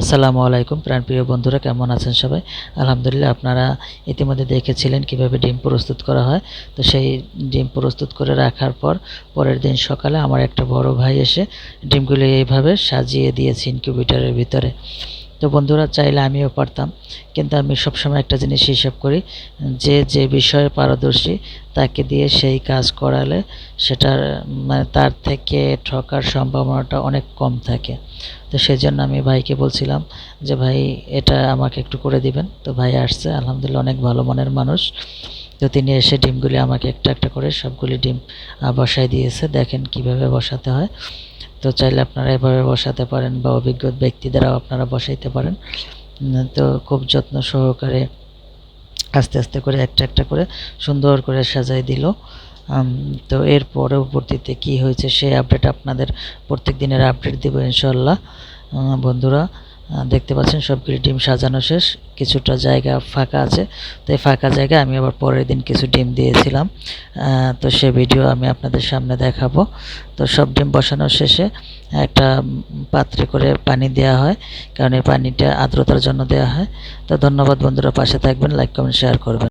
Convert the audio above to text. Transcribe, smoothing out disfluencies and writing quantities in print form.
আসসালামু আলাইকুম প্রাণপ্রিয় বন্ধুরা, কেমন আছেন সবাই? আলহামদুলিল্লাহ। আপনারা ইতিমধ্যে দেখেছিলেন কিভাবে ডিম প্রস্তুত করা হয়। তো সেই ডিম প্রস্তুত করে রাখার পর পরের দিন সকালে আমার একটা বড় ভাই এসে ডিমগুলি এইভাবে সাজিয়ে দিয়েছে ইনকিউবেটরের ভিতরে। তো বন্ধুরা, চাইলে আমিও পারতাম, কিন্তু আমি সবসময় একটা জিনিস হিসাব করি, যে বিষয়ে পারদর্শী তাকে দিয়ে সেই কাজ করালে সেটার মানে তার থেকে ঠকার সম্ভাবনাটা অনেক কম থাকে। তো সেজন্য আমি ভাইকে বলছিলাম যে ভাই, এটা আমাকে একটু করে দিবেন। তো ভাই আসছে, আলহামদুলিল্লাহ অনেক ভালো মনের মানুষ। তো তিনি এসে ডিমগুলি আমাকে একটা একটা করে সবগুলি ডিম বসায় দিয়েছে। দেখেন কিভাবে বসাতে হয়। তো চাইলে আপনারা এভাবে বসাতে পারেন বা অভিজ্ঞ ব্যক্তি দ্বারাও আপনারা বসাইতে পারেন। তো খুব যত্ন সহকারে আস্তে আস্তে করে একটা একটা করে সুন্দর করে সাজাই দিল। তো এর পরবর্তীতে কি হয়েছে সেই আপডেট আপনাদের প্রত্যেক দিনের আপডেট দেব ইনশাল্লাহ। বন্ধুরা, দেখতে পাচ্ছেন সবগুলি ডিম সাজানো শেষ, কিছুটা জায়গা ফাঁকা আছে। তো এই ফাঁকা জায়গায় আমি আবার পরের দিন কিছু ডিম দিয়েছিলাম। তো সে ভিডিও আমি আপনাদের সামনে দেখাবো। তো সব ডিম বসানোর শেষে একটা পাত্রে করে পানি দেওয়া হয়, কারণ এই পানিটা আর্দ্রতার জন্য দেওয়া হয়। তো ধন্যবাদ বন্ধুরা, পাশে থাকবেন, লাইক কমেন্ট শেয়ার করবেন।